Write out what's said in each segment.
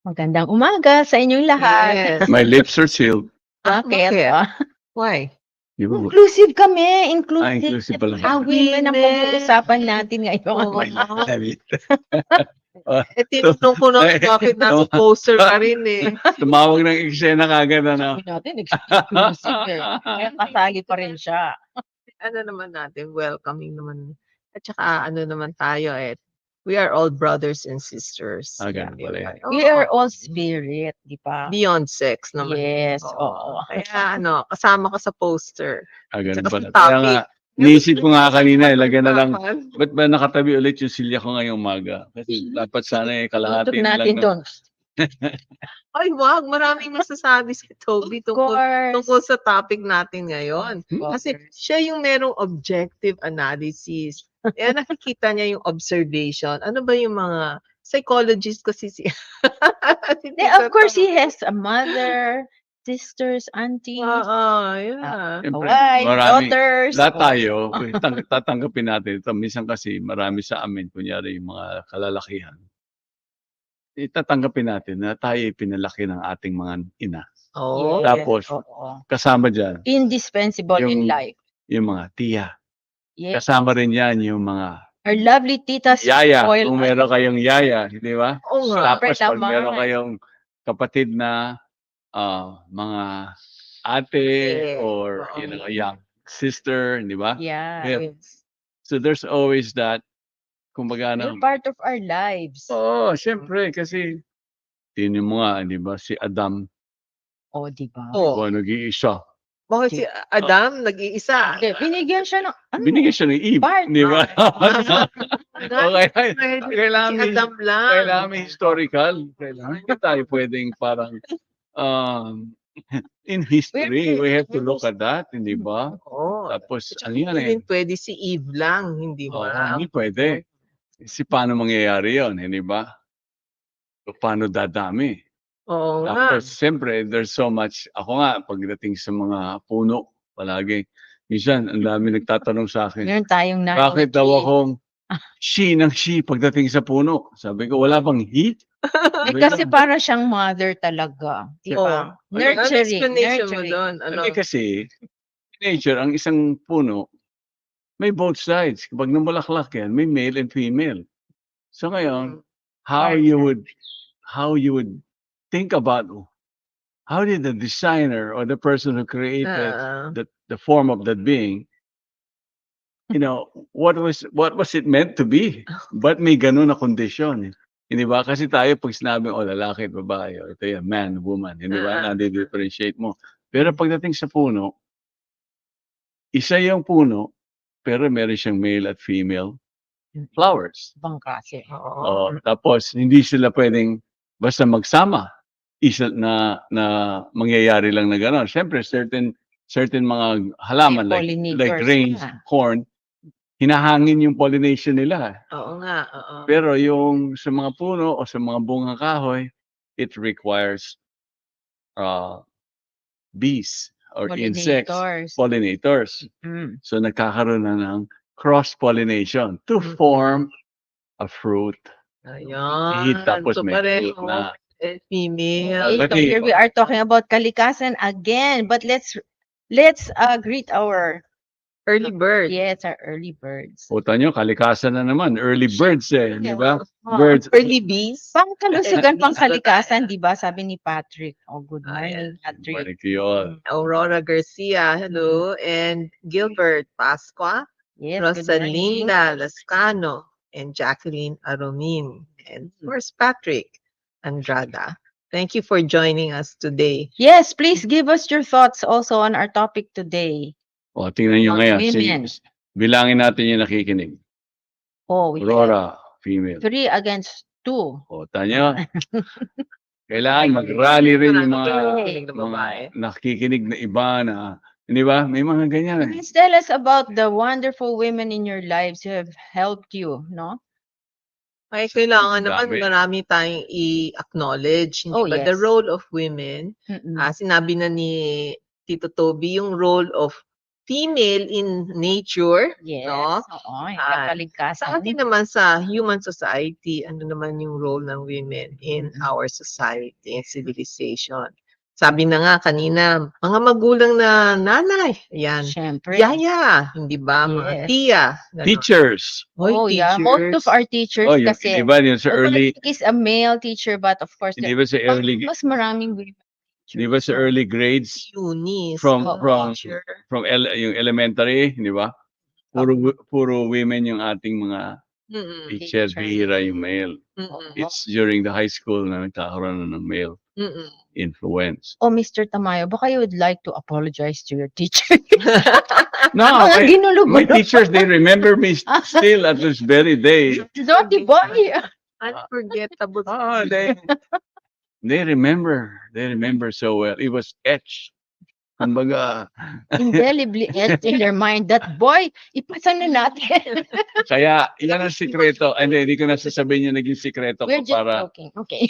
Magandang umaga sa inyong lahat. Yes. My lips are sealed. Bakit? Bakit? Why? Di ba? Inclusive kami, inclusive. Inclusive pala. Women ang pag-uusapan natin ngayon. Oo. My lips. Tinanong ko na bakit nasa poster ka rin eh. Tumawag ng eksena kagad, ano? Sabi natin, exclusive eh. Kaya kasali pa rin siya. Ano naman natin, welcoming naman. At saka ano naman tayo we are all brothers and sisters. Ganun pala yan. We are all spirit, di ba? Beyond sex naman. Yes, Oo. oo. Kaya kasama ka sa poster. Ganun Tsaka pala. sa Kaya topic. nga, niisip ko nga kanina, ilagay na lang, Usapan. ba't ba nakatabi ulit yung silya ko ngayong umaga? Kasi dapat sana kalahati Tutok natin lang. doon. Ay, wag. Maraming masasabi si Toby Of course. tungkol sa topic natin ngayon. Of Kasi course. siya yung merong objective analysis. Kaya nakikita niya yung observation. Ano ba yung mga psychologist kasi si Of course, he has a mother, sisters, aunties, yeah. Siyempre, wife, marami. daughters. Lahat tayo, tatanggapin natin ito. Minsan kasi marami sa amin, kunyari yung mga kalalakihan, itatanggapin natin na tayo pinalaki ng ating mga ina. Oh. Tapos, Oo. kasama dyan, Indispensable in Yung- life. yung mga tiya. Yes. Kasama rin yan yung mga Our lovely titas yaya. spoil Kung us. meron kayong yaya, di ba? Oo nga. Tapos Siyempre pag naman. meron kayong kapatid na mga ate Yes. or Oo. young sister, di ba? Yeah. Yes. So there's always that, kumbaga They're part of our lives. Oo, siyempre kasi tingnan mo nga, di ba, si Adam, Oh, di ba? Oh. nag-iisa. Bakit si Adam nag-iisa? Hindi, binigyan siya ng ano? Binigyan siya ng Eve, Part. di ba? Okay, Si kailangan Adam lang. kailangan may historical. Kailangan hindi tayo pwedeng parang in history, we have to look at that, hindi ba? Oo. Tapos, ano Hindi yan rin pwede si Eve lang, hindi Oo, ba? hindi pwede. Kasi paano mangyayari yun, hindi ba? So, paano dadami? Oo nga. Tapos, siyempre, there's so much. Ako nga, pagdating sa mga puno, palagi. Minsan, ang dami nagtatanong sa akin, Meron tayong bakit daw akong she ng she pagdating sa puno? Sabi ko, wala bang he? kasi para siyang mother talaga. Di ba? Oo. Ano Nurturing. explanation mo Nurturing. doon? Ano? Hindi kasi, nature, ang isang puno, may both sides. Kapag namulaklak yan, may male and female. So ngayon, how you would think about, how did the designer or the person who created the form of that being, what was it meant to be? But may ganun na kondisyon. Hindi ba? Kasi tayo pag sinabing, lalaki at babae, ito yan, man, woman, hindi ba? Nadi-differentiate mo. Pero pagdating sa puno, isa yung puno, pero meron siyang male at female flowers. Ibang klase. Oo. Tapos, hindi sila pwedeng basta magsama. Isa na mangyayari lang na gano'n. Siyempre, certain mga halaman like pollinators grains, na. corn, hinahangin yung pollination nila. Oo nga. Oo. Pero yung sa mga puno o sa mga bunga kahoy, it requires bees or insects, pollinators. Mm. So nagkakaroon na ng cross-pollination to form a fruit. Ayan. Tapos So may fruit pareho. na. Female. So here we are talking about kalikasan again, but let's greet our Early bird. Yes, our early birds. Puta nyo, kalikasan na naman. Early birds di ba? Oh, Birds. Early bees. Pangkalusugan, pangkalikasan, di ba? Sabi ni Patrick. Oh, good morning, Patrick. Balik yun. Aurora Garcia, hello. And Gilbert Pasqua. Yes, good morning. Rosalinda Lascano. And Jacqueline Aromin. And of course, Patrick Andrada. Thank you for joining us today. Yes, please give us your thoughts also on our topic today. Tingnan nyo ngayon. Women. Bilangin natin yung nakikinig. Oh, we Aurora, female. 3 against 2. Tanyo. Kailangan mag-rally rin yung mga babae. nakikinig na iba na, di ba? May mga ganyan. Please tell us about the wonderful women in your lives who have helped you, no? Ay, kailangan Dami. naman marami tayong i-acknowledge. Hindi Oh, ba? yes. The role of women, sinabi na ni Tito Toby, yung role of female in nature, Yes. no? Oo, yung Ah, kaligtasan. Sa atin naman sa human society, ano naman yung role ng women in Mm. our society and civilization? Sabi na nga kanina, mga magulang na nanay, yan. Siyempre. Yaya, hindi ba? Mga Yes. tiya. ganon. Teachers. Hoy, Oh, yeah. Most of teachers. our teachers Oh, yung, kasi, di ba yun sa early, is a male teacher, but of course, di ba sa early, mas maraming women di ba sa early grades Eunice, from Oo. teacher. yung elementary, di ba? Puro women yung ating mga Mm-mm. teacher, Teacher. bihira yung male. Mm-mm. It's during the high school na nagkakaroon na ng male Mm-mm. influence. Oh, Mr. Tamayo, baka you would like to apologize to your teacher. No, Mga ginulo my teachers, they remember me still at this very day. Naughty boy. Unforgettable. Oh, they remember so well. It was etched. Kumbaga, Indelibly etched in their mind that boy, ipasa na natin. kaya yan ang sikreto. Hindi ko na sasabihin yung naging sikreto We're ko just para joking. Okay.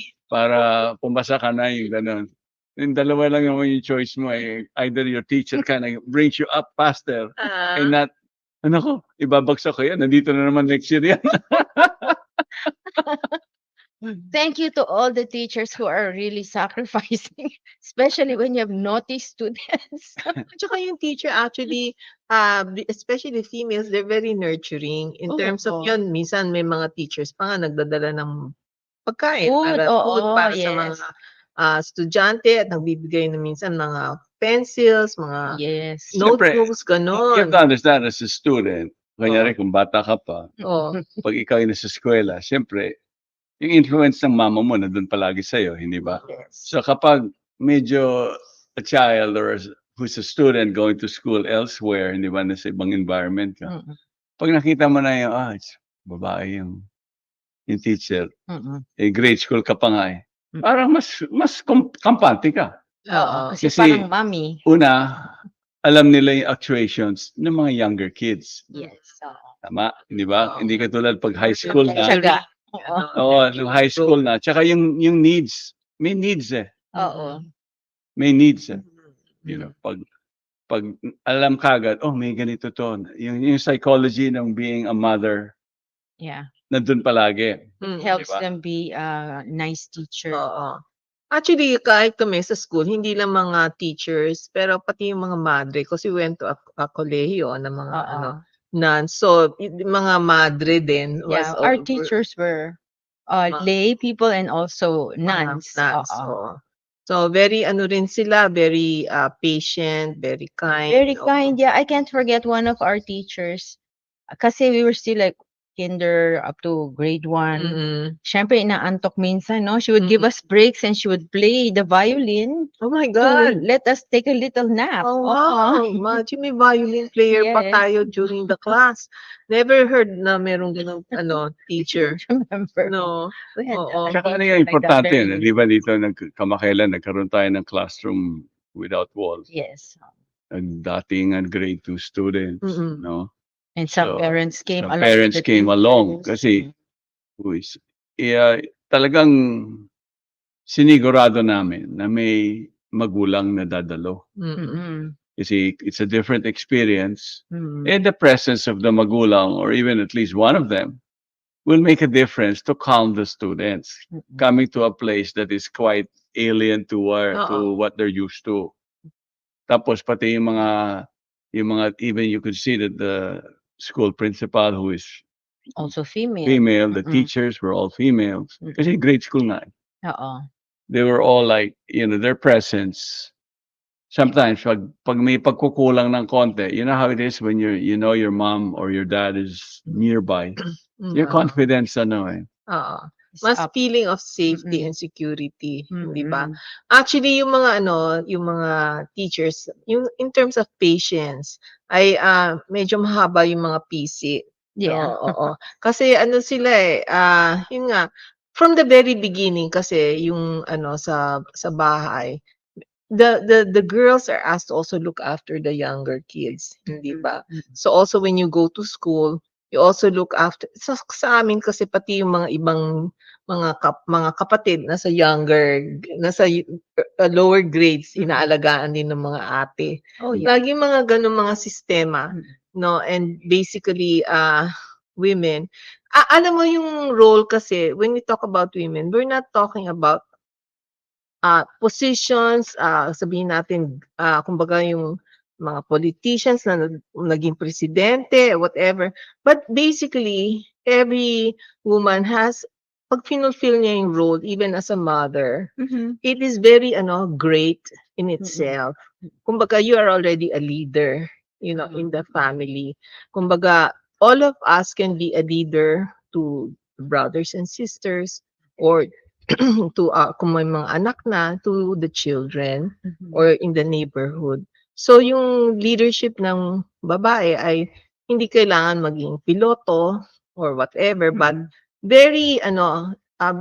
pumasa ka na yung ganun. Yung dalawa lang naman yung choice mo eh. Either your teacher kind of brings you up faster and not, ano ko, ibabagsak ko yan. Nandito na naman next year yan. Thank you to all the teachers who are really sacrificing, especially when you have naughty students. Tsaka yung teacher actually, especially females, they're very nurturing. In terms of Oo. yun, minsan may mga teachers pa nga nagdadala ng pagkain Food, oo, para sa mga yes. estudyante at nagbibigay na minsan mga pencils, mga Yes. Siyempre, notebooks, You ganon. have to understand as a student, kanyari kung bata ka pa, Oh. pag ikaw ay nasa eskwela, siyempre, yung influence ng mama mo nandun palagi sa'yo, hindi ba? Yes. So kapag medyo a child or who's a student going to school elsewhere, hindi ba, nasa ibang environment ka, Mm-mm. pag nakita mo na yung, it's babae yung teacher, Mm-mm. grade school ka pa nga eh, Mm. parang mas kampante ka. Oo, kasi Kasi- parang mommy. Una, alam nila yung actuations ng mga younger kids. Yes. Oo. Tama, di ba? Oo. Hindi katulad pag high school na. Tiyaga. Oo. Oo, nung high school na. Tsaka yung needs. May needs eh. Oo. May needs eh. Mm-hmm. You know, pag alam kagad, oh, may ganito to. Yung psychology ng being a mother, Yeah. nandun palagi. Mm. Helps Diba? them be a nice teacher. Oo. Actually, kahit kami sa school, hindi lang mga teachers, pero pati yung mga madre, kasi we went to a kolehiyo ng mga Oo. nuns. So, mga madre din was Yeah, our teachers were lay people and also nuns. nuns. Oo. Oo. So, very rin sila, very patient, very kind. Very kind. Yeah, I can't forget one of our teachers. Kasi we were still like kinder up to grade 1. Mm-mm. Siyempre, inaantok minsan, no? She would give us breaks and she would play the violin Oh my to God. let us take a little nap. Oh, Oo. wow. Imagine may violin player pa Yes. tayo during the class. Never heard na merong ganong teacher. Remember? No. We had Oo. a Tsaka ano teacher yung like that importante very yun, di ba dito kamakailan nagkaroon tayo ng classroom without walls. Yes. Ang dating grade 2 students, Mm-mm. no? And some So, parents came some along. parents with the came along teachers. kasi talagang sinigurado namin na may magulang na dadalo. Mm-mm. Mm-mm. Kasi it's a different experience. Mm. And the presence of the magulang or even at least one of them will make a difference to calm the students Mm-mm. coming to a place that is quite alien to Oo. what they're used to. Tapos pati yung mga even you could see that the school principal who is Also female. female, the Mm-mm. teachers were all females. Mm-mm. Kasi grade school na. Oo. They were all like, their presence. Sometimes pag may pagkukulang ng konti, you know how it is when your mom or your dad is nearby. Your confidence Oo. It's Mas up. feeling of safety Mm-mm. and security, di ba? Mm-mm. Actually, yung mga teachers, yung in terms of patience, ay medyo mahaba yung mga PC. Yeah. Oo. Kasi sila yun nga, from the very beginning kasi yung sa bahay, the girls are asked to also look after the younger kids, hindi ba? Mm-mm. So also when you go to school, You also look after sa amin kasi pati yung mga ibang mga kapatid nasa lower grades, inaalagaan din ng mga ate. Oh, yeah. Laging mga gano'ng mga sistema, Mm. 'no, and basically, women alam mo yung role kasi when we talk about women, we're not talking about positions, sabihin natin, kumbaga yung mga politicians na naging presidente, whatever. But basically, every woman has, pag fulfill niya yung role, even as a mother, Mhm. it is very, great in Mm. itself. Kumbaga, you are already a leader, in the family. Kumbaga, all of us can be a leader to brothers and sisters, or to kung may mga anak na, to the children Mhm. or in the neighborhood. So yung leadership ng babae ay hindi kailangan maging piloto or whatever, but Mm. very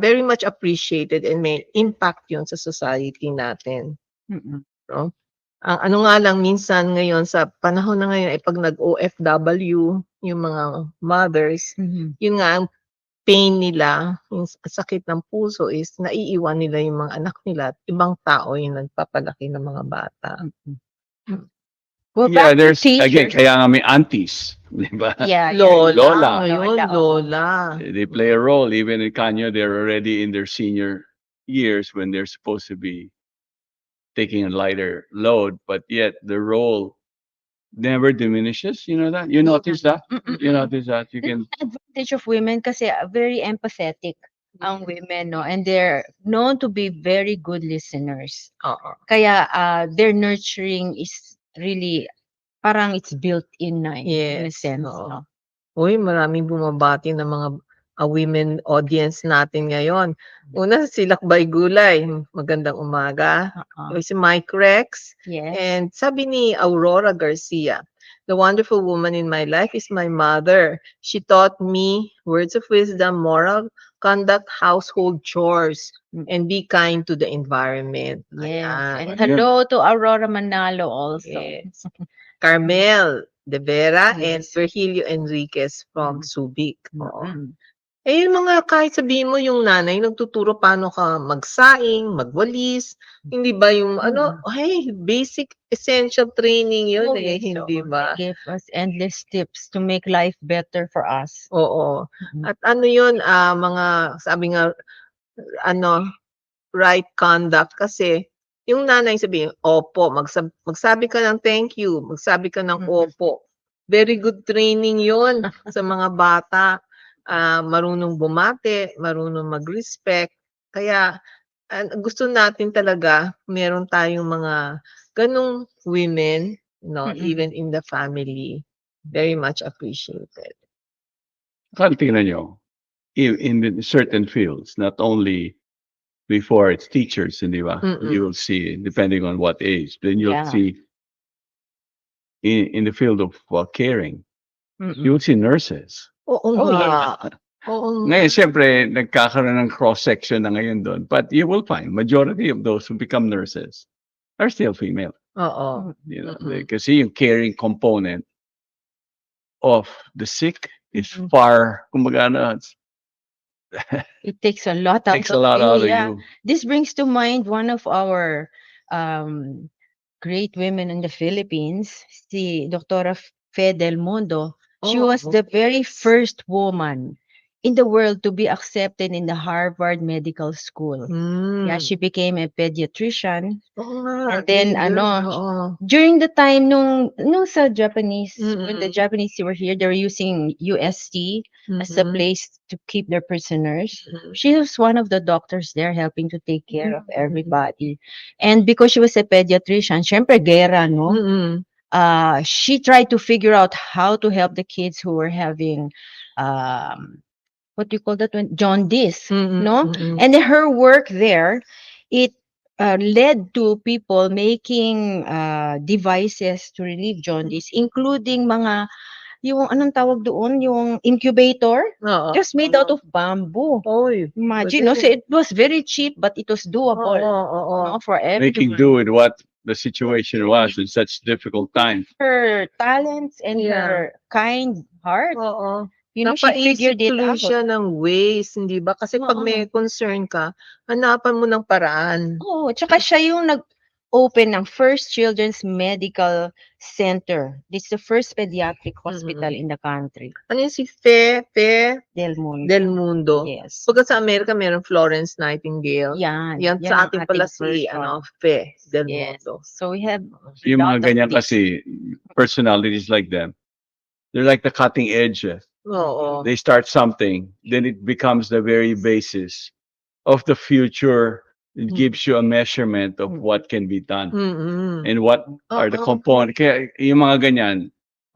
very much appreciated and may impact yun sa society natin, Mm. no? Ang ano nga lang minsan ngayon sa panahon na ngayon ay 'pag nag-OFW yung mga mothers, Mhm. yun nga ang pain nila, yung sakit ng puso is naiiwan nila yung mga anak nila at ibang tao yung nagpapalaki ng mga bata. Mm. Well, Yeah, back to there's again, teachers. kaya nga may aunties, di ba? Yeah, yeah, Lola, Lola. ngayon, oo. lola. They play a role even in Kanya. They're already in their senior years when they're supposed to be taking a lighter load, but yet the role never diminishes. You know that? You notice that? Mm. You notice that? You That's can the advantage of women kasi very empathetic ang women, no? And they're known to be very good listeners. Oo. Kaya their nurturing is really parang it's built in na in a Yes, sense, oo. no? Uy, maraming bumabati ng mga, women audience natin ngayon. Una, si Lakbay Gulay, magandang umaga. Oo. Si Mike Rex, Yes. and sabi ni Aurora Garcia, "The wonderful woman in my life is my mother. She taught me words of wisdom, moral conduct, household chores, and be kind to the environment." Yes. Ayan. And hello to Aurora Manalo also. Yes. Carmel De Vera and Yes. Virgilio Enriquez from Subic. Oo. Mm. Eh, yung mga kahit sabihin mo yung nanay nagtuturo paano ka magsaing, magwalis, hindi ba yung hey, basic essential training yun, Oh, yes, hindi oo. ba? They give us endless tips to make life better for us. Oo. Mm. At ano yun, mga sabi nga, right conduct kasi yung nanay sabihin, opo, magsabi ka ng thank you, magsabi ka ng opo. Very good training yun sa mga bata. Marunong bumati, marunong mag-respect. Kaya gusto natin talaga meron tayong mga ganong women, even in the family. Very much appreciated. tingnan nyo, in certain fields, not only before it's teachers, hindi ba? You will see, depending on what age, then you'll Yeah. see in the field of caring, you Mm. will see nurses. Oo Oh, nga. Oo nga. Ngayon, siyempre, nagkakaroon ng cross-section na ngayon doon. But you will find, majority of those who become nurses are still female. Oo. You know, kasi yung caring component of the sick is far, kumbaga na, It takes a lot out takes a of lot you. out of Yeah. you. This brings to mind one of our great women in the Philippines, si Dr. Fe Del Mundo. She was the very first woman in the world to be accepted in the Harvard Medical School. Yeah, she became a pediatrician. Oo nga. And then, Oo. during the time nung sa Japanese, when the Mm. Japanese were here, they were using UST as a place to keep their prisoners. She was one of the doctors there helping to take care of everybody. And because she was a pediatrician, syempre gera, no? She tried to figure out how to help the kids who were having what do you call that one? Jaundice, no? And her work there, it led to people making devices to relieve jaundice, including mga yung anong tawag doon, yung incubator, Oo. just made out of bamboo. Oy. Imagine, no? So it was very cheap, but it was doable, Oo. no, for Making everyone. do with what the situation was in such difficult times. Her talents and Yeah. her kind heart, Oo. You know, she Napaisip figured it tuloy out. siya ng ways, hindi ba? Kasi pag may Oo. concern ka, hanapan mo ng paraan. Oo, tsaka siya yung nag-open ng first children's medical center. This is the first pediatric hospital in the country. Ano yun si Fe Del Mundo. Del Mundo? Yes. Pagka sa Amerika, meron Florence Nightingale. Yan. Yan Yan sa ang atin pala ating si version. Fe Del Yes. Mundo. So we have Yung lot mga of ganyan these. kasi, personalities like them, they're like the cutting edge. Oo. They start something, then it becomes the very basis of the future. It gives you a measurement of what can be done Mm-mm. and what are the Oo. components. Kaya yung mga ganyan,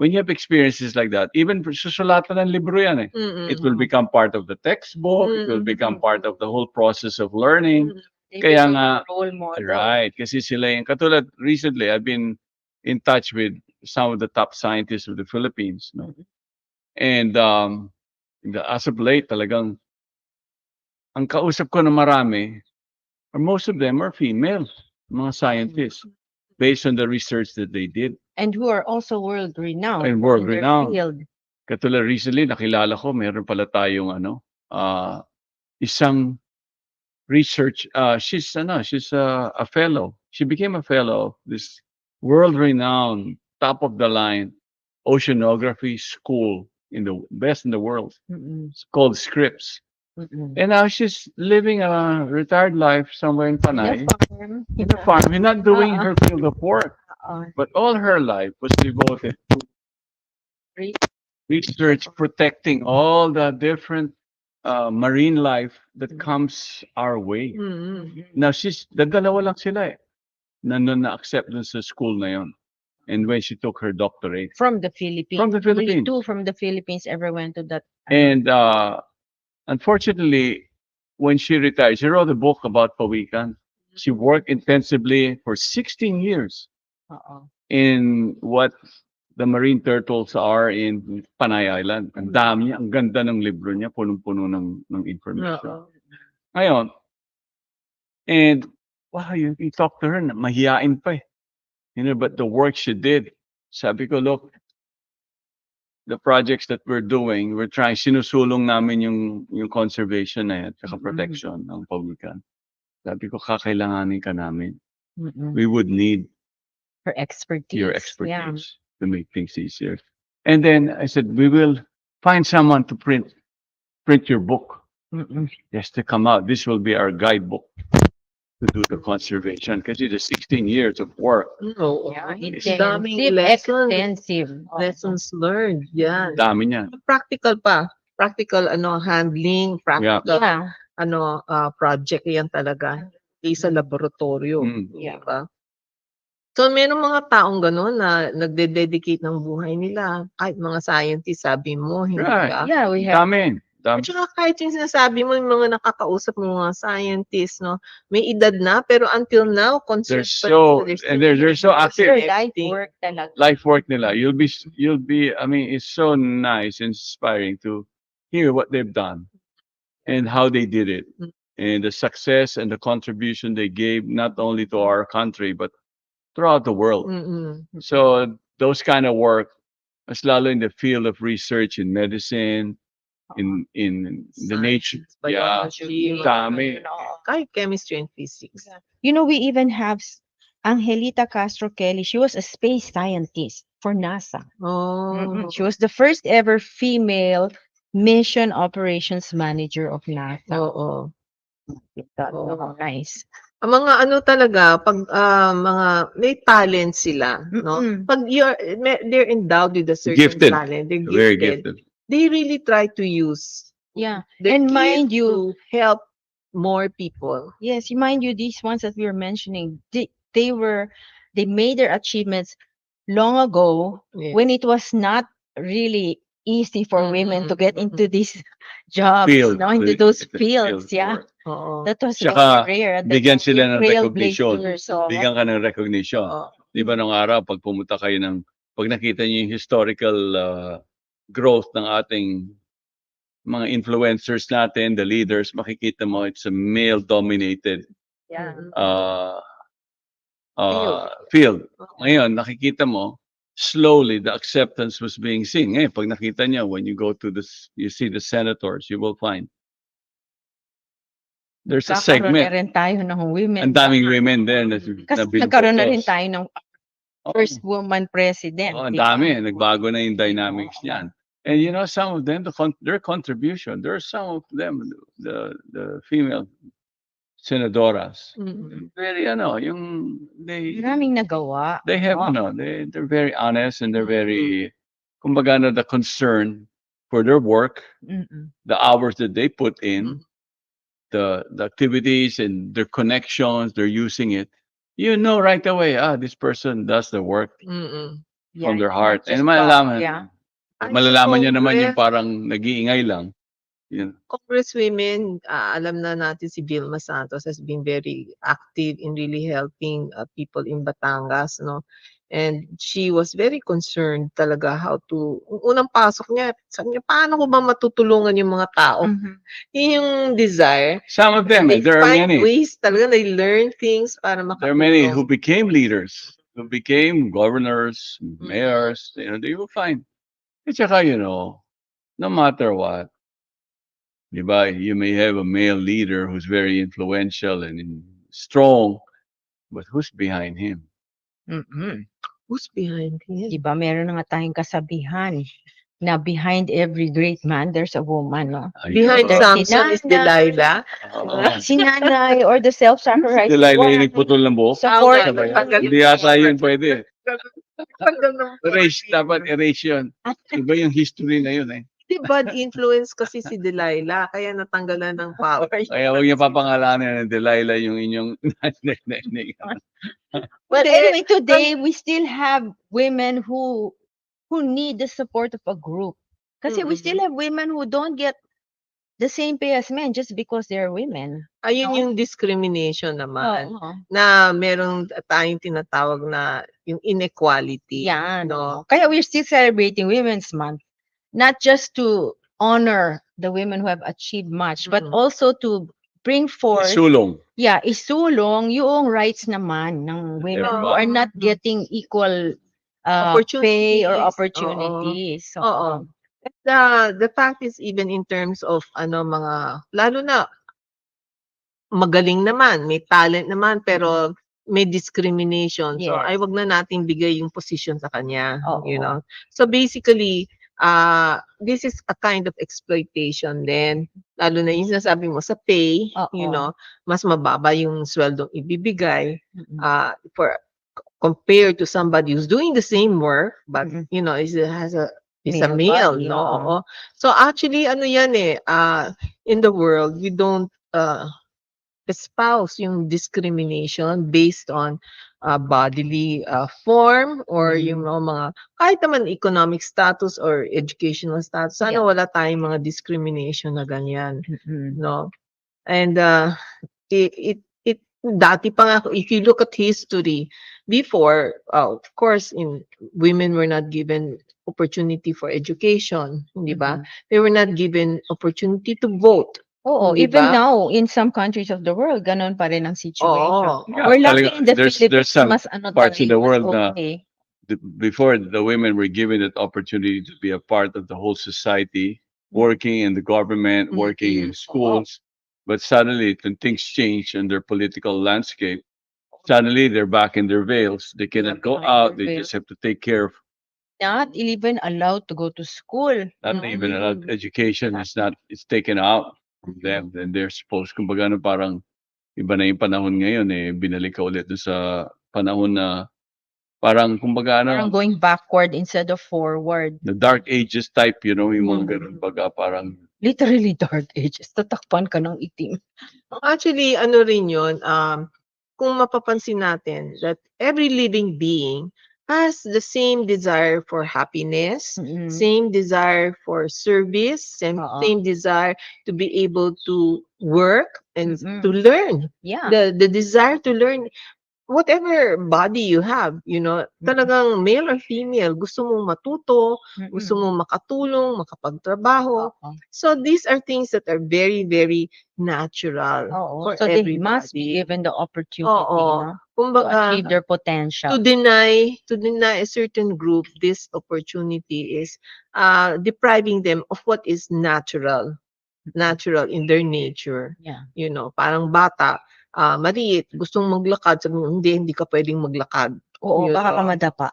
when you have experiences like that, even susulatan ng libro yan eh. Mm-mm. It will become part of the textbook. It will become part of the whole process of learning. They Kaya become nga, a role model. right. Kasi sila yung, katulad recently, I've been in touch with some of the top scientists of the Philippines. No? And as of late, talagang, ang kausap ko na marami, or most of them are female, mga scientists, based on the research that they did. And who are also world renowned And world in their renowned. field. Katulad recently, nakilala ko, meron pala tayong isang research, she's a fellow. She became a fellow of this world-renowned, top-of-the-line oceanography school in the best in the world. Mm-mm. It's called Scripps. Mm-mm. And now she's living a retired life somewhere in Panay. The farm. In the farm. She's not doing her field of work, Uh, but all her life was devoted to research, protecting all the different marine life that comes our way. Mm-mm. Now, dalawa lang sila eh, na na-accept dun sa school na yon. And when she took her doctorate. From the Philippines. From the Philippines. Only 2 from the Philippines ever went to that. And unfortunately, when she retired, she wrote a book about Pawikan. She worked intensively for 16 years Oo. in what the marine turtles are in Panay Island. Ang dami niya, ang ganda ng libro niya, punong-puno ng information. Oo. Ngayon, and wow, you talk to her, mahiyain pa eh. You know, but the work she did, sabi ko, look, the projects that we're doing, we're trying, sinusulong namin yung conservation na yan, saka protection ng Pawikan. Sabi ko, kakailanganin ka namin. Mm-mm. We would need Her expertise. your Yeah. expertise to make things easier. And then I said, we will find someone to print your book. Mm-mm. Yes, to come out. This will be our guidebook to do the conservation. Kasi the 16 years of work, Oo. Yeah, Ang daming intensive, lessons. extensive. Lessons learned. Yan. dami niya. Practical pa. Practical handling, practical Yeah. project yan talaga. Hindi sa laboratorio. Yeah. Diba? So, meron mga taong gano'n na nagde-dedicate ng buhay nila. Kahit mga scientists, sabi mo, hindi Right. ba? Yeah, we have. Dami. At saka kahit yung sinasabi mo, yung mga nakakausap mo mga scientists, no, may edad na, pero until now, concerned They're so- and they're so active. Their life work talaga. Life work nila. You'll be, I mean, it's so nice and inspiring to hear what they've done and how they did it and the success and the contribution they gave not only to our country, but throughout the world. Mm-mm. So those kind of work, mas lalo in the field of research in medicine, in the nature. Yeah. Biology, Dami. kahit chemistry and physics. You know, we even have Angelita Castro Kelly. She was a space scientist for NASA. Oh. Mm-mm. She was the first ever female mission operations manager of NASA. Oo. Oh, nice. Ang mga talaga, pag mga may talent sila, no? Mm-mm. Pag they're endowed with a certain Gifted. talent, they're Very gifted. gifted. They really try to use Yeah. their And gift mind you, to help more people. yes, mind you, these ones that we were mentioning, they made their achievements long ago Yes. when it was not really easy for women to get into these jobs, Field. into those fields. Field Yeah, work. Oo. that was Tsaka, very rare. bigyan sila ng recognition. So, Bigyan ka ng recognition. Oo. Di ba nung araw, pag pumunta kayo pag nakita niyo yung historical growth ng ating mga influencers natin, the leaders, makikita mo it's a male-dominated yeah. field. Ngayon, nakikita mo, slowly the acceptance was being seen. Eh, pag nakita niya, when you go to you see the senators, you will find there's a Kakaroon na segment. rin tayo ng women. Ang daming women there na, Kasi na nagkaroon na rin binobotos. tayo ng Oo. first woman president. Oh, ang di ba? dami. Nagbago na yung dynamics niyan. And you know, some of them, their contribution, there are some of them, the female senadoras, very, Maraming nagawa. they have, Oo. they're very honest and they're very, kumbaga, the concern for their work, Mm-mm. the hours that they put in, the activities and their connections, they're using it. You know right away, this person does the work Mm. from their it's heart. not And just malalaman, yeah. malalaman niya naman yung Congress, parang nag-iingay lang. Yun. Congresswomen, alam na natin si Vilma Santos has been very active in really helping people in Batangas, no? And she was very concerned talaga how to, unang pasok niya, sabi niya, paano ko ba matutulungan yung mga tao? Mhm. Yun yung desire. Some of them, They there are find many. ways talaga, they learn things para There are many makatulong. who became leaders, who became governors, mayors, they will find. At saka, no matter what, di ba, you may have a male leader who's very influential and strong, but who's behind him? Mm-mm. Who's behind him? Diba meron na nga tayong kasabihan na behind every great man, there's a woman, no? Behind There's Samson is Sinana. Delilah. Si nanay or the self-sacrificing Delilah yung wife. nagputol ng buhok. Support. Ah, nga, tanggal- Hindi yata yun pwede. Tanggal ng Erase, dapat erase yun. Iba yung history na yun eh. Di bad influence kasi si Delilah, kaya natanggalan ng power. Kaya huwag niya papangalanan ng Delilah yung inyong Well, Hindi. anyway, today we still have women who need the support of a group. Kasi we still have women who don't get the same pay as men just because they're women. Ayun No? yung discrimination naman. Oo. Na meron tayong tinatawag na yung inequality. Yan. No? Kaya we're still celebrating Women's Month. Not just to honor the women who have achieved much, but also to bring forth, sulong. isulong yung rights naman ng women who are not getting equal pay or opportunities. So, Oo. The fact is, even in terms of mga, lalo na magaling naman, may talent naman, pero may discrimination. So, Yes. wag na nating bigay yung position sa kanya. Oo. You know? So, basically, this is a kind of exploitation then. Lalo na yung sinasabi mo sa pay, Oo. mas mababa yung sweldong ibibigay Mm-mm. for compared to somebody who's doing the same work, but, Mm-mm. is a Male male, body, no? oo. Oo. So, actually, yan in the world, we don't espouse yung discrimination based on bodily form or yung mga kahit naman economic status or educational status. Sana wala tayong mga discrimination na ganyan, no? And it dati pa nga, if you look at history before, of course, women were not given opportunity for education, di ba? They were not given opportunity to vote. Oo, Di even ba? now, in some countries of the world, ganun pa rin ang situation. Oo. We're lucky in the There's Philippines, some mas parts in the world na okay. before the women were given that opportunity to be a part of the whole society, working in the government, working in schools, but suddenly when things change in their political landscape, suddenly they're back in their veils. They cannot go out. They just have to take care of. Not even allowed to go to school. Not even allowed. Education is not. It's taken out from them. Then they're supposed. Kumbaga parang iba na yung panahon ngayon eh. Binalik ka ulit sa panahon na parang kumbaga Parang going backward instead of forward. the dark ages type, yung mga ganun baga parang Literally dark ages. Tatakpan ka ng itim. Actually, rin yun, kung mapapansin natin that every living being has the same desire for happiness, same desire for service, same desire to be able to work and to learn. Yeah. The desire to learn whatever body you have, talagang male or female, gusto mong matuto, gusto mong makatulong, makapagtrabaho. So these are things that are very, very natural for So everybody. they must be given the opportunity. Oo. No? Kumbaga, achieve their to potential. deny a certain group this opportunity is depriving them of what is natural in their nature. Yeah. Parang bata, maliit, gustong maglakad, sabi mo, hindi ka pwedeng maglakad. Oo, baka ka madapa.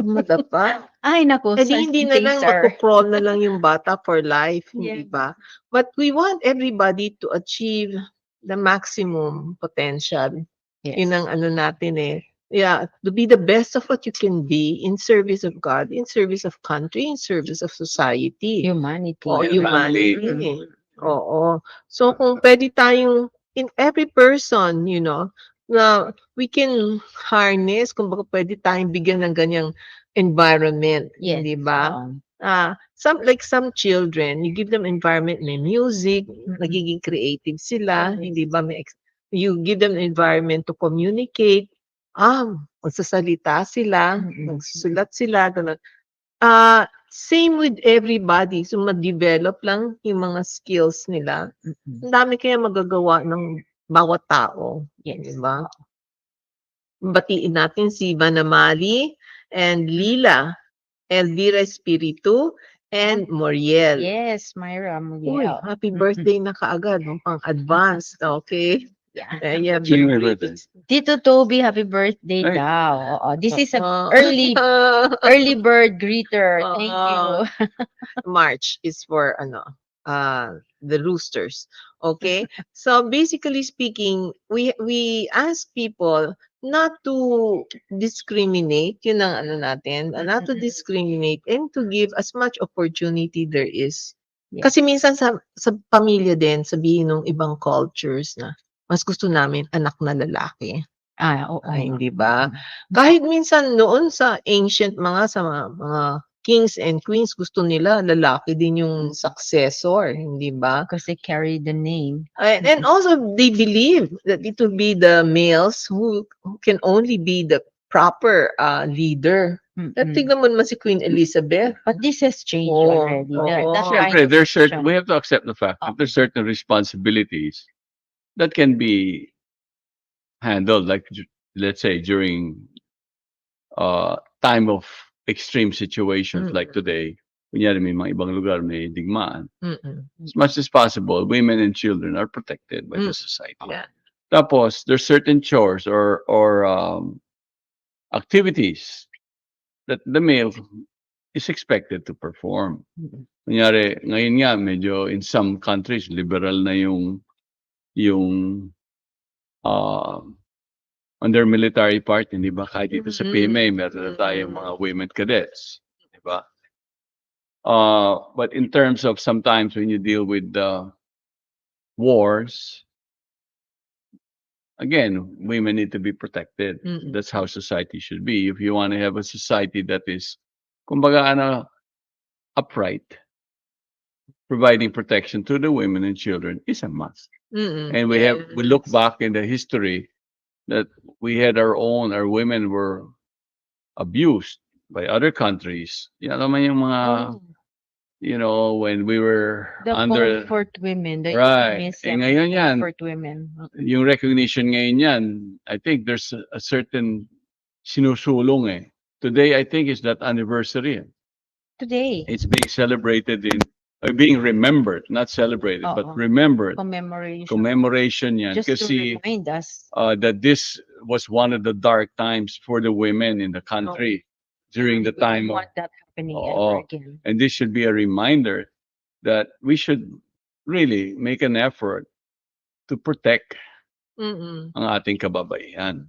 Madapa. Ay naku, Eh di hindi na lang, magko-crawl na lang yung bata for life, hindi Yes. ba? But we want everybody to achieve the maximum potential. Yun ang ano natin eh. Yeah, to be the best of what you can be in service of God, in service of country, in service of society. Humanity. O And humanity. family. Oo. So kung pwede tayong in every person, na we can harness, kumbaga pwede tayong bigyan ng ganyang environment, Yes. hindi ba? Oo. Some children, you give them environment, may music, nagiging creative sila, Yes. hindi ba? You give them environment to communicate, magsasalita sila, magsusulat sila, ganun. Same with everybody. So, ma-develop lang yung mga skills nila. Ang dami kaya magagawa ng bawat tao. Yes. Di ba? Batiin natin si Vanamali and Lila, Elvira Espiritu, and Moriel. Yes, Myra Uy, Muriel. happy birthday na kaagad, no? Pang advance, okay? Yeah. Yeah, Sino may birthday? Tito Toby, happy birthday Ay. daw. Oo, this is an Oo. early bird greeter. Thank you. March is for the roosters. Okay? So basically speaking, we ask people not to discriminate, yun ang ano natin, not to discriminate and to give as much opportunity there is. Yes. Kasi minsan sa pamilya din, sabihin ng ibang cultures na mas gusto namin anak na lalaki. Oo. Ay, hindi ba? Kahit minsan noon sa ancient sa mga kings and queens, gusto nila lalaki din yung successor, hindi ba? Because they carry the name. And also they believe that it will be the males who can only be the proper leader. At tignan mo naman si Queen Elizabeth. But this has changed Oo, already. oo. That kind Siyempre, of there's certain, vision. we have to accept the fact that there's certain responsibilities that can be handled, like let's say during time of extreme situations like today. Kunyari may mga ibang lugar may digmaan. As much as possible, women and children are protected by the society. Yeah. Tapos, there's certain chores or activities that the male is expected to perform. Kunyari, ngayon nga, medyo in some countries, liberal na yung under military part, hindi ba? Kahit dito sa PMA, meron na tayong mga women cadets. Di ba? But in terms of sometimes when you deal with wars, again, women need to be protected. That's how society should be. If you want to have a society that is, kumbaga, upright, providing protection to the women and children is a must. And we look back in the history that we had our women were abused by other countries. Yan naman yung mga, when we were The under... comfort women. The Right. euphemism Ngayon yan, comfort women. yung recognition ngayon yan, I think there's a certain sinusulong eh. Today, I think, is that anniversary. Today. It's being celebrated being remembered, not celebrated, but remembered. Commemoration yan. Just Kasi, to remind us. that this was one of the dark times for the women in the country during the time We of... want that happening ever again. And this should be a reminder that we should really make an effort to protect ang ating kababaihan.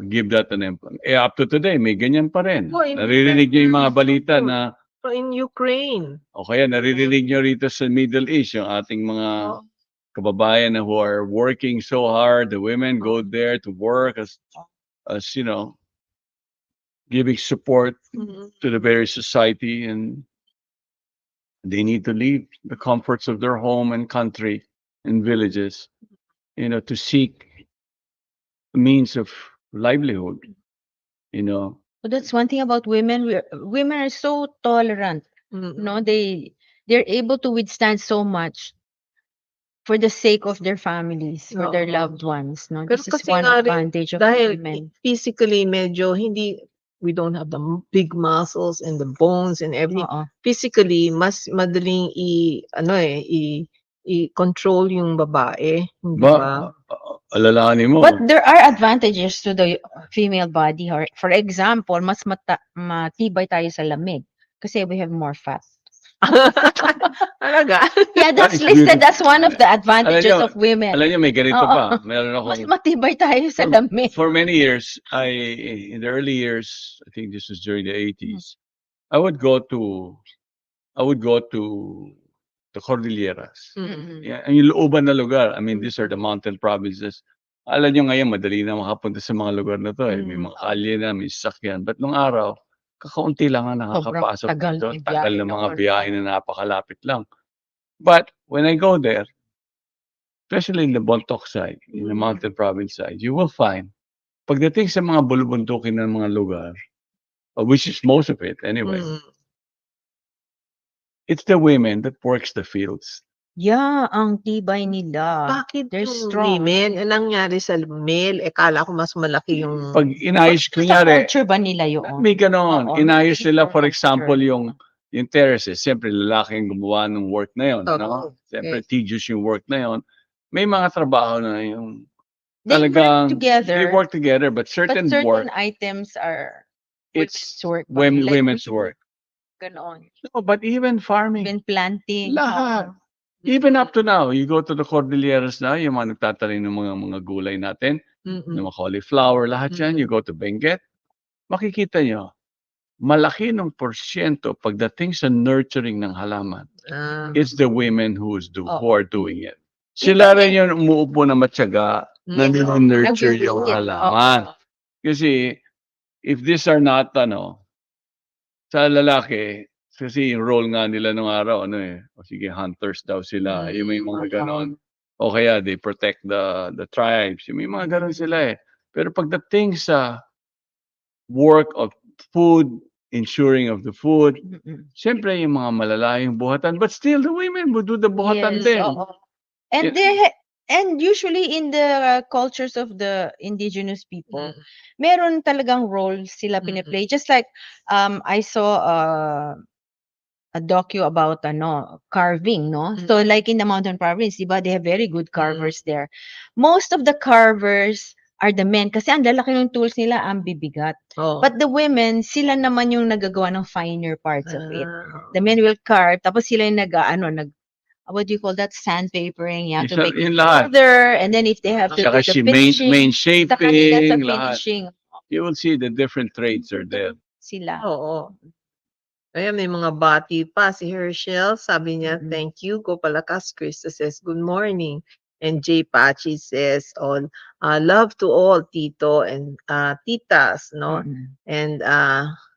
Give that an emphasis. Up to today, may ganyan pa rin. Naririnig niyo yung mga balita na in Ukraine. o kaya naririnig niyo rito sa Middle East, yung ating mga kababayan who are working so hard. The women go there to work as giving support to the very society, and they need to leave the comforts of their home and country and villages, to seek means of livelihood. But that's one thing about women. Women are so tolerant. They're able to withstand so much for the sake of their families, for their Oo. loved ones, no? Pero This is kasi one nga rin, advantage of dahil women. physically medyo hindi, we don't have the big muscles and the bones and everything. Oo. Physically, mas madaling i-control yung babae, hindi ba? Alalahanin mo. But there are advantages to the female body. For example, mas matibay tayo sa lamig kasi we have more fat. Talaga? Yeah, that's It's listed beautiful. as one of the advantages Alam of women. Alam niyo, may ganito Oo. pa. Meron Mas akong, matibay tayo sa lamig. for many years, in the early years, I think this was during the 80s, I would go to the Cordilleras. Mm. Yeah, yung looban na lugar. I mean, these are the mountain provinces. Alam niyo ngayon, madali na makapunta sa mga lugar na to eh. May mga kalye na, may sasakyan. But nung araw, kakaunti lang ang Sobrang nakakapasok tagal dito. ng Tagal biyahe ng mga noon. biyahe na napakalapit lang. But when I go there, especially in the Bontoc side, in the mountain province side, you will find, pagdating sa mga bulubundukin ng mga lugar, which is most of it anyway, Mm. it's the women that works the fields. Yeah, ang tibay nila. Bakit They're yung strong. women? Anong nangyari sa male? Kala ko mas malaki yung... Pag inayos, Sa kunyari, culture ba nila yun? may ganon. Oo, Inayos maybe nila, for for example, culture. yung terraces. Siyempre, lalaki ang gumawa ng work na yun. Oo. No? Siyempre, Yes. tedious yung work na yun. May mga trabaho na yung They work talagang, together. they work together, but But certain certain work, items are it's women's work. ba? Like women's work. ganon. No, but even farming, Even planting. lahat. Oo. Even up to now, you go to the Cordilleras na, yung mga nagtatanim ng mga gulay natin, ng Mm-mm. mga cauliflower, lahat yan, you go to Benguet, makikita nyo, malaki ng porsyento pagdating sa nurturing ng halaman. Ah. It's the women who are doing it. Even Sila rin yung umuupo na matyaga na Mm. nurture yung Nag-iinit. halaman. Oo. Kasi, if these are not, sa lalaki, kasi yung role nga nila nung araw, o sige, hunters daw sila, yung may mga ganon. O kaya, they protect the tribes, yung may mga ganon sila eh. Pero pagdating sa work of food, ensuring of the food, Mm-mm. siyempre yung mga malalayong buhatan, but still, the women would do the buhatan Yes, din. oo. And and usually in the cultures of the indigenous people, meron talagang role sila piniplay. Just like I saw a docu about carving, no? So like in the mountain province, diba, they have very good carvers there. Most of the carvers are the men kasi ang lalaki ng tools nila, ang bibigat. Oh. But the women, sila naman yung nagagawa ng finer parts of it. Ah. The men will carve, tapos sila yung what do you call that? Sandpapering. You have to make it Yun lahat. further, and then if they have to do Saka the main finishing, saka nila sa shaping, lahat. finishing, You will see the different trades are there. sila. Oo. Ayan, may mga bati pa. Si Herschel, sabi niya, Mm-mm. thank you. Go Palakas. Krista says, good morning. And Jay Pachi says, love to all, Tito and Titas, no? Mm-mm. And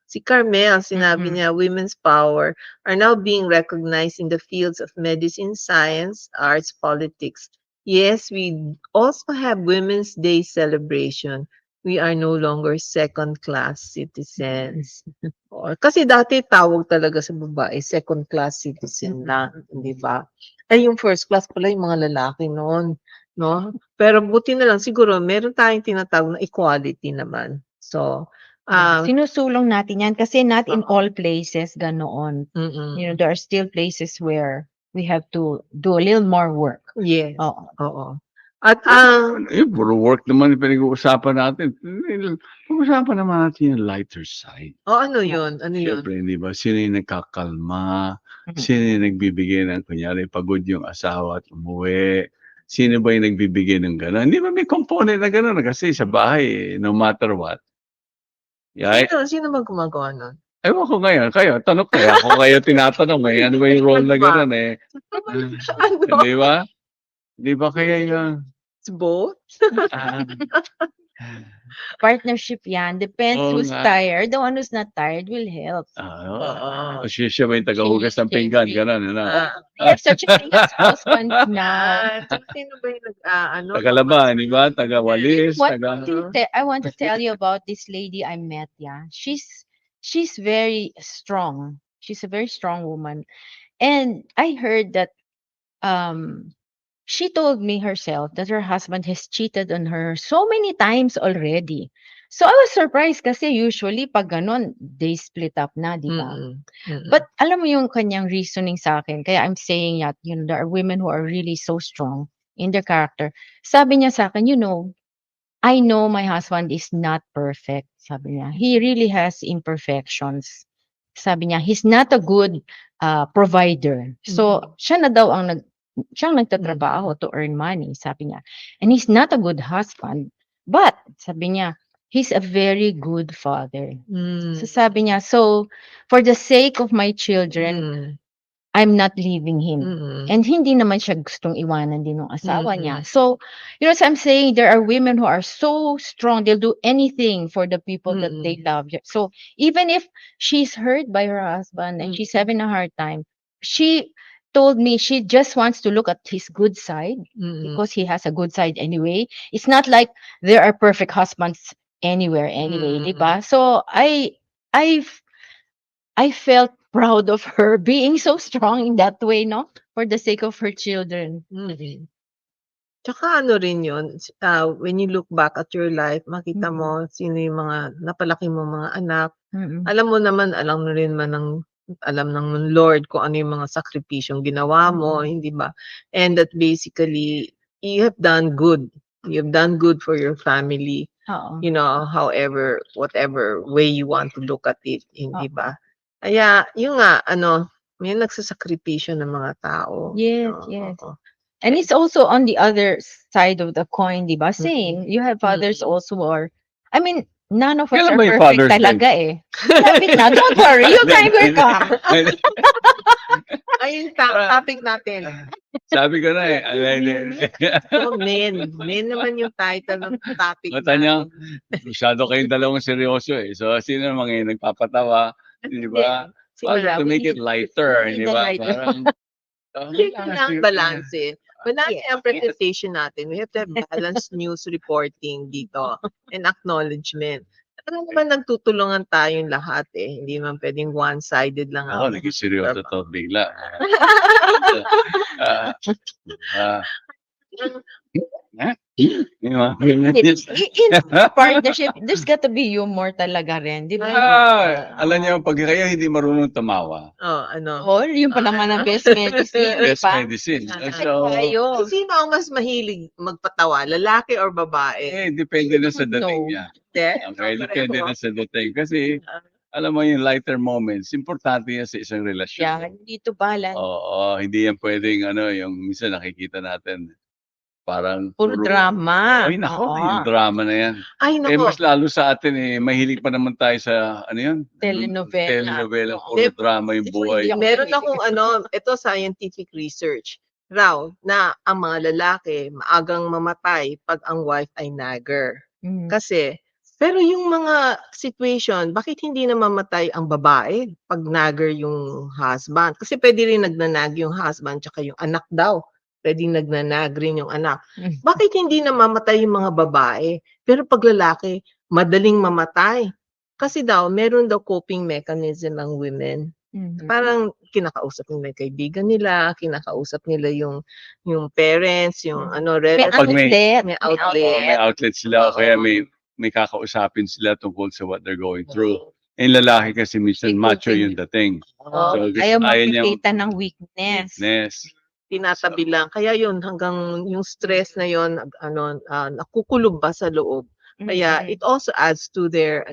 si Carmel, sinabi niya, women's power are now being recognized in the fields of medicine, science, arts, politics. Yes, we also have Women's Day celebration. We are no longer second-class citizens. Kasi dati tawag talaga sa babae, second-class citizen lang, di ba? Ay, yung first class pala yung mga lalaki noon, no? Pero buti na lang, siguro meron tayong tinatawag na equality naman. So, sinusulong natin yan kasi not in all places ganoon. mm-mm. You know, there are still places where we have to do a little more work. Yes. Oo. Oo. At Puro work naman yung pinag-uusapan natin. Pag-usapan naman natin yung lighter side. ano yun? Ano yun? Siyempre, di ba? Sino yung nagkakalma? Sino yung nagbibigay ng, kunyari, pagod yung asawa at umuwi? Sino ba yung nagbibigay ng gano'n? Di ba may component na gano'n? Kasi sa bahay, no matter what. Yeah, Sino ba gumagawa nun? ewan ko ngayon. Kayo, tanong kayo. Ako kayo tinatanong eh. Ano ba yung role na gano'n eh? Ano? Di ba? Di ba kaya yung... It's both? Partnership yan. Depends Oo who's nga. tired. The one who's not tired will help. O siya ba yung taga-hugas ng pinggan? Gano'n, ano? We have such a famous husband now. Sino ba yung Taga-laban, di ba? Taga-walis, I want to tell you about this lady I met, yeah. She's very strong. She's a very strong woman. And I heard that she told me herself that her husband has cheated on her so many times already. So I was surprised kasi usually pag ganon, they split up na, di ba? But alam mo yung kanyang reasoning sa akin, kaya I'm saying that, there are women who are really so strong in their character. Sabi niya sa akin, I know my husband is not perfect, sabi niya. He really has imperfections. Sabi niya, he's not a good provider. So, siyang nagtatrabaho to earn money, sabi niya. And he's not a good husband. But, sabi niya, he's a very good father. So, sabi niya, so, for the sake of my children, I'm not leaving him. And hindi naman siya gustong iwanan din ng asawa niya. So, so I'm saying there are women who are so strong, they'll do anything for the people that they love. So, even if she's hurt by her husband and she's having a hard time, she told me she just wants to look at his good side because he has a good side anyway. It's not like there are perfect husbands anywhere anyway, di ba? So, I I felt proud of her being so strong in that way, no? For the sake of her children. Tsaka ano rin yun, when you look back at your life, makita mo sino yung mga napalaki mong mga anak. Alam mo naman, alam ng Lord kung ano yung mga sakripisyong ginawa mo, hindi ba? And that basically, you have done good. You have done good for your family. Oo. However, whatever way you want to look at it, hindi ba? Kaya, yung nga, may nagsasakripisyo ng mga tao. Yes, Oo, yes. oo. And it's also on the other side of the coin, di ba? Same. You have fathers also who are, I mean, none of us Kailan are ba yung perfect Father's Day? talaga eh. Lapit na, don't worry, your time will come. Ayun, topic natin. Sabi ko na eh. So, men naman yung title ng topic Mata niya, natin. masyado kayong dalawang seryoso eh. So, sino naman ngayon nagpapatawa? Di ba? Si Well, Mara, to make it lighter, di ba? Parang, kailangan balance. Balance ang presentation natin. We have to have balanced news reporting dito and acknowledgement. Ano naman nagtutulungan tayong lahat eh. Hindi man pwedeng one-sided lang ako, ang naging seryoso to bigla. In a partnership, there's got to be humor talaga rin, di ba? Alam niyo, pag kayo hindi marunong tumawa, Oh, yun pa naman ang best medicine. best pa. medicine. Tayo. Sino ang mas mahilig magpatawa? Lalaki or babae? Depende na sa dating No. niya. Okay, depende na sa dating. Kasi, alam mo yung lighter moments, importante yan sa isang relasyon. Yeah, hindi to balance. Oo, hindi yan pwedeng, yung minsan nakikita natin, parang Puro drama. Ay, nako, Oo. yung drama na yan. Ay, Mas nako. lalo sa atin mahilig pa naman tayo sa, Telenovela. Telenovela, Oo. puro drama yung buhay. Meron akong ito scientific research raw na ang mga lalaki maagang mamatay pag ang wife ay nagger. Kasi, pero yung mga situation, bakit hindi na mamatay ang babae pag nagger yung husband? Kasi pwede rin nagnanag yung husband tsaka yung anak daw. Pwedeng nagnanag rin yung anak. Bakit hindi na mamatay yung mga babae? Pero pag lalaki, madaling mamatay. Kasi daw, meron daw coping mechanism ang women. Parang kinakausap nila yung kaibigan nila, kinakausap nila yung parents, yung relatives. May May outlet sila, kaya may kakausapin sila tungkol sa what they're going through. Yung lalaki kasi minsan macho yung dating. So, ayaw makikita ng weakness. Tinatabi lang. Kaya yun, hanggang yung stress na yun, nakukulob ba sa loob. Kaya it also adds to their,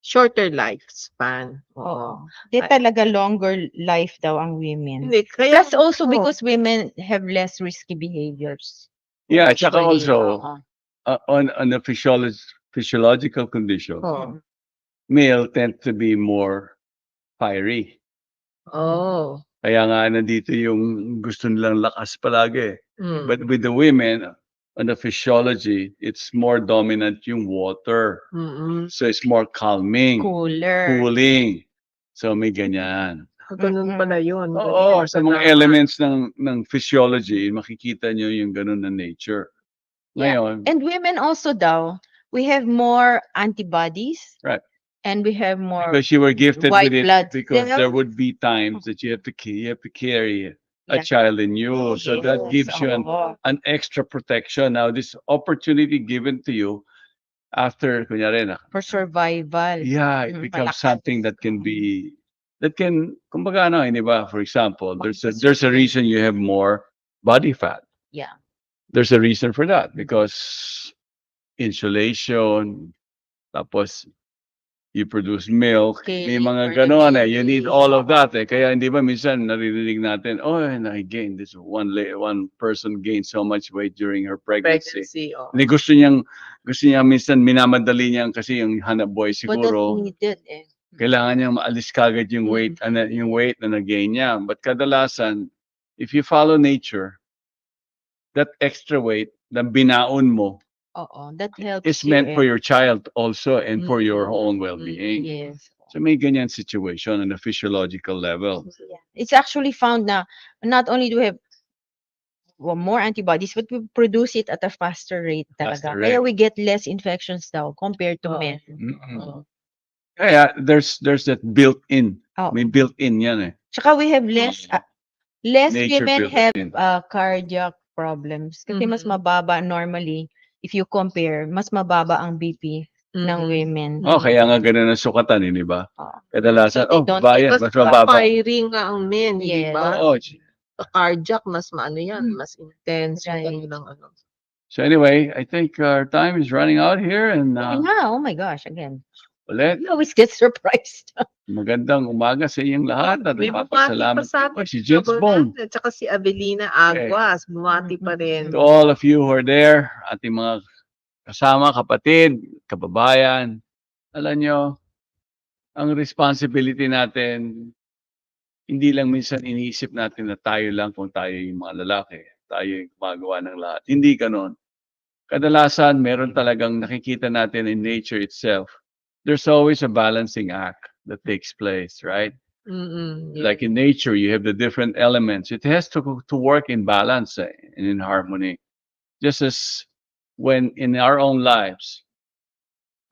shorter lifespan. Oo. Di talaga longer life daw ang women. Hindi, kaya, Plus also because women have less risky behaviors. Yeah, tsaka Usually, also, on a physiological condition, male tend to be more fiery. Kaya nga nandito yung gusto nilang lakas palagi. But with the women, on the physiology, it's more dominant yung water. So it's more calming, cooling. So may ganyan. Ganun pala yun. Oo, sa mga elements ng physiology, makikita nyo yung ganun na nature. Ngayon, And women also daw, we have more antibodies. Right. And we have more because you were gifted white with it, blood because cells. there would be times that you have to carry a Yeah. child in you. So that Yes, gives you oo. an extra protection. Now, this opportunity given to you after, kunyari, For survival. yeah, it becomes Malakas. something that can be, kumbaga ano, di ba? For example, there's a Magpasipin. reason you have more body fat. Yeah. There's a reason for that because insulation, tapos you produce milk, may Scaling mga for the ganon eh. You need baby. all of that eh. Kaya hindi ba minsan naririnig natin, oh, and I gained this one person gained so much weight during her pregnancy. Pregnancy, oh. Hindi gusto niya minsan minamadali niya kasi yung hanap buhay But that's siguro. needed eh. Kailangan niyang maalis kagad yung weight, yung weight na nag-gain niya. But kadalasan, if you follow nature, that extra weight na binaon mo Oo, that helps is you meant eh. for your child also and for your own well-being. Yes. So may ganyan situation on a physiological level. Yeah. It's actually found na not only do we have more antibodies, but we produce it at a faster rate talaga. Faster Kaya rate. we get less infections daw compared to men. Mm-mm. Kaya there's that built-in. Oh. May built-in yan eh. Tsaka we have less Nature women built have in. cardiac problems kasi mas mababa normally if you compare, mas mababa ang BP ng women. Oh, kaya nga ganun ang sukatan eh, di ba? Oo. Kadalasan, So they oh, don't bayan, Mas mas mababa. firing nga ang men, di Yes. ba? Oo. Sa cardiac, mas maano yan, mas intense yung Right. kanilang ano. So anyway, I think our time is running out here and Yeah, oh my gosh, again. ulit, We always get surprised. magandang umaga sa inyong lahat at May bumati pa papasalamat sa po atin si Jens Bone. at saka si Avelina Aguas, bumati pa rin. To all of you who are there, ating mga kasama, kapatid, kababayan, alam nyo, ang responsibility natin, hindi lang minsan iniisip natin na tayo lang kung tayo yung mga lalaki, tayo yung gumagawa ng lahat. Hindi ganon. Kadalasan, meron talagang nakikita natin in nature itself. There's always a balancing act that takes place, right? Like in nature, you have the different elements. It has to work in balance and in harmony. Just as when in our own lives,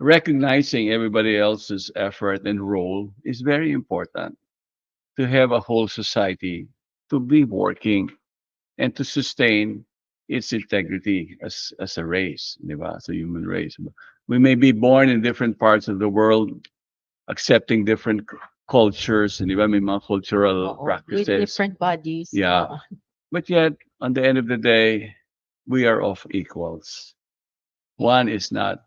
recognizing everybody else's effort and role is very important to have a whole society to be working and to sustain its integrity as a race, di ba? As a human race. We may be born in different parts of the world, accepting different cultures, di ba? May mga cultural Oo, with practices. different bodies. Yeah. But yet, on the end of the day, we are of equals. One is not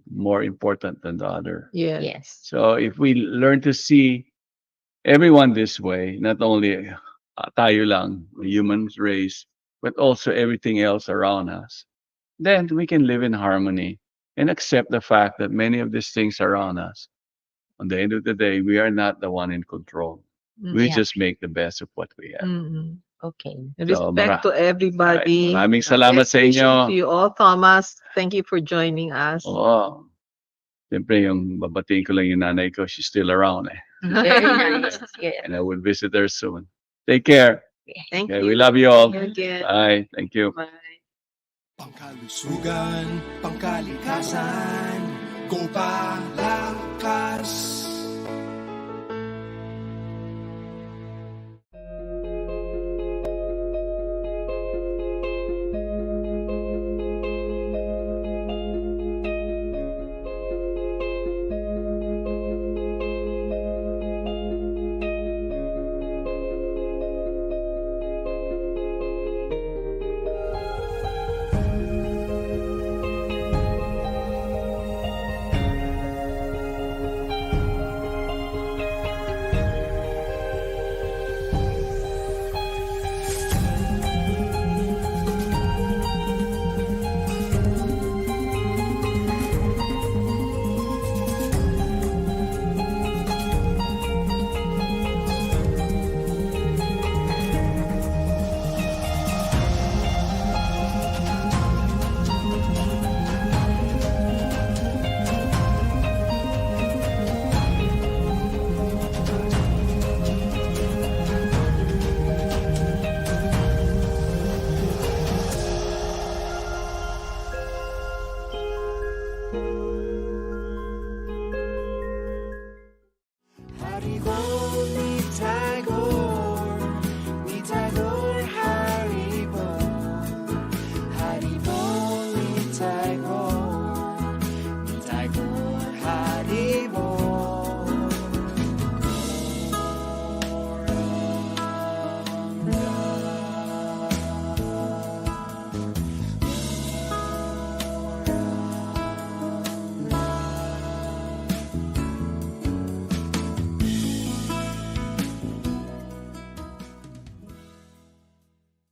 more important than the other. Yes. Yes. So if we learn to see everyone this way, not only tayo lang, the human race, but also everything else around us, then we can live in harmony and accept the fact that many of these things around us, on the end of the day, we are not the one in control. We Yeah. just make the best of what we have. Okay. Respect to everybody. Maraming salamat Best sa wishes inyo. to you all, Thomas. Thank you for joining us. Oo. Siyempre, yung babatiin ko lang yung nanay ko, she's still around eh. Very nice. Yeah. And I will visit her soon. Take care. Thank Okay, you. we love you all. Thank you again. Bye. Thank you. Bye. Pangkalusugan, pangkalikasan, go Palakas.